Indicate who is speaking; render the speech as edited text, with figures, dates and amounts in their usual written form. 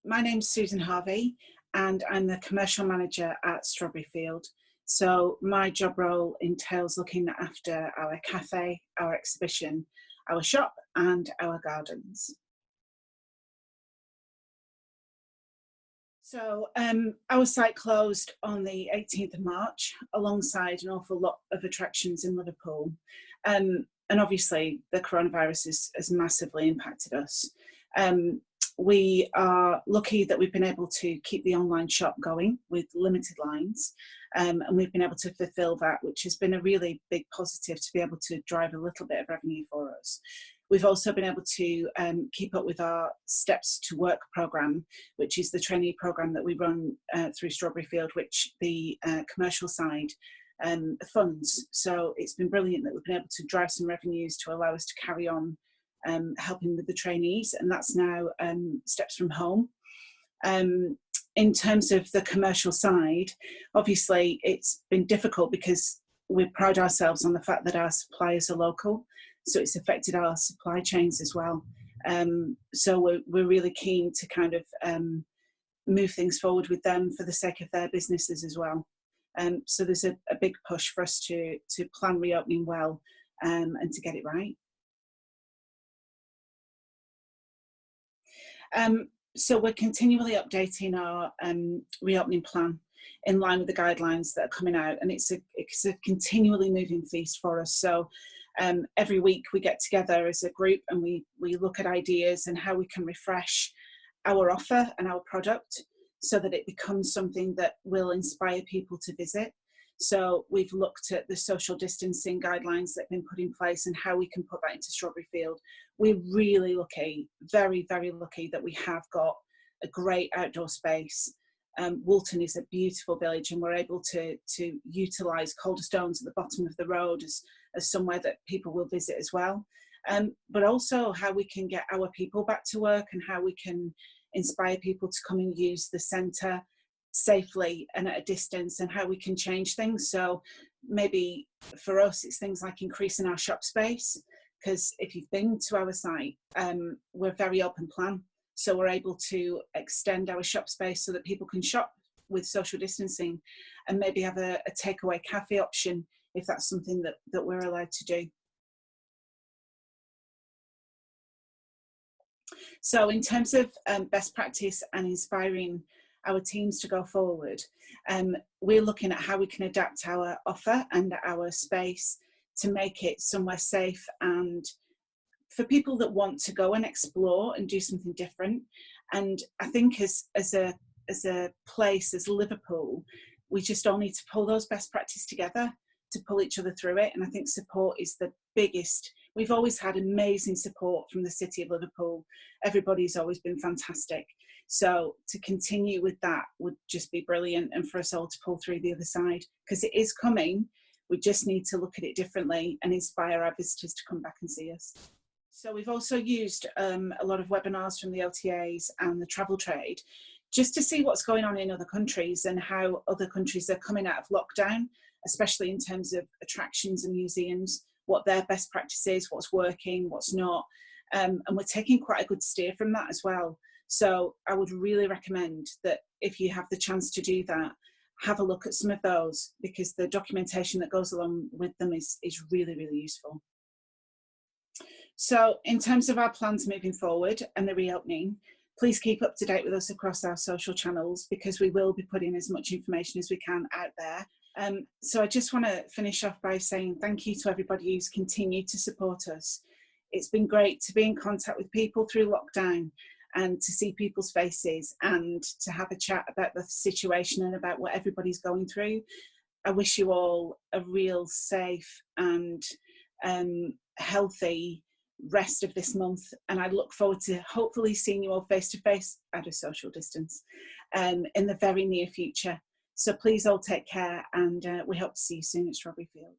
Speaker 1: My name's Susan Harvey, and I'm the commercial manager at Strawberry Field. So my job role entails looking after our cafe, our exhibition, our shop, and our gardens. So our site closed on the 18th of March, alongside an awful lot of attractions in Liverpool. And obviously, the coronavirus has massively impacted us. Um, we are lucky that we've been able to keep the online shop going with limited lines, and we've been able to fulfill that, which has been a really big positive to be able to drive a little bit of revenue for us. We've also been able to keep up with our Steps to Work programme, which is the trainee programme that we run through Strawberry Field, which the commercial side funds. So it's been brilliant that we've been able to drive some revenues to allow us to carry on helping with the trainees, and that's now Steps from Home. In terms of the commercial side, obviously it's been difficult because we pride ourselves on the fact that our suppliers are local, so it's affected our supply chains as well. So we're really keen to kind of move things forward with them for the sake of their businesses as well. So there's a big push for us to plan reopening well and to get it right. So we're continually updating our reopening plan in line with the guidelines that are coming out, and it's a continually moving feast for us. So every week we get together as a group and we look at ideas and how we can refresh our offer and our product so that it becomes something that will inspire people to visit. So we've looked at the social distancing guidelines that have been put in place and how we can put that into Strawberry Field. We're really lucky, very, very lucky that we have got a great outdoor space. Woolton is a beautiful village, and we're able to utilise Calderstones at the bottom of the road as somewhere that people will visit as well. But also how we can get our people back to work and how we can inspire people to come and use the centre safely and at a distance, and how we can change things. So maybe for us it's things like increasing our shop space, because if you've been to our site, we're very open plan, so we're able to extend our shop space so that people can shop with social distancing, and maybe have a takeaway cafe option if that's something that we're allowed to do. So in terms of best practice and inspiring our teams to go forward, we're looking at how we can adapt our offer and our space to make it somewhere safe and for people that want to go and explore and do something different. And I think as a place, as Liverpool, we just all need to pull those best practice together to pull each other through it. And I think support is the biggest. We've always had amazing support from the city of Liverpool. Everybody's always been fantastic. So to continue with that would just be brilliant, and for us all to pull through the other side, because it is coming. We just need to look at it differently and inspire our visitors to come back and see us. So we've also used a lot of webinars from the OTAs and the travel trade, just to see what's going on in other countries and how other countries are coming out of lockdown, especially in terms of attractions and museums, what their best practice is, what's working, what's not. And we're taking quite a good steer from that as well. So I would really recommend that if you have the chance to do that, have a look at some of those, because the documentation that goes along with them is really, really useful. So in terms of our plans moving forward and the reopening, please keep up to date with us across our social channels, because we will be putting as much information as we can out there. So I just want to finish off by saying thank you to everybody who's continued to support us. It's been great to be in contact with people through lockdown and to see people's faces and to have a chat about the situation and about what everybody's going through. I wish you all a real safe and healthy rest of this month, and I look forward to hopefully seeing you all face to face at a social distance in the very near future. So please all take care, and we hope to see you soon at Strawberry Field.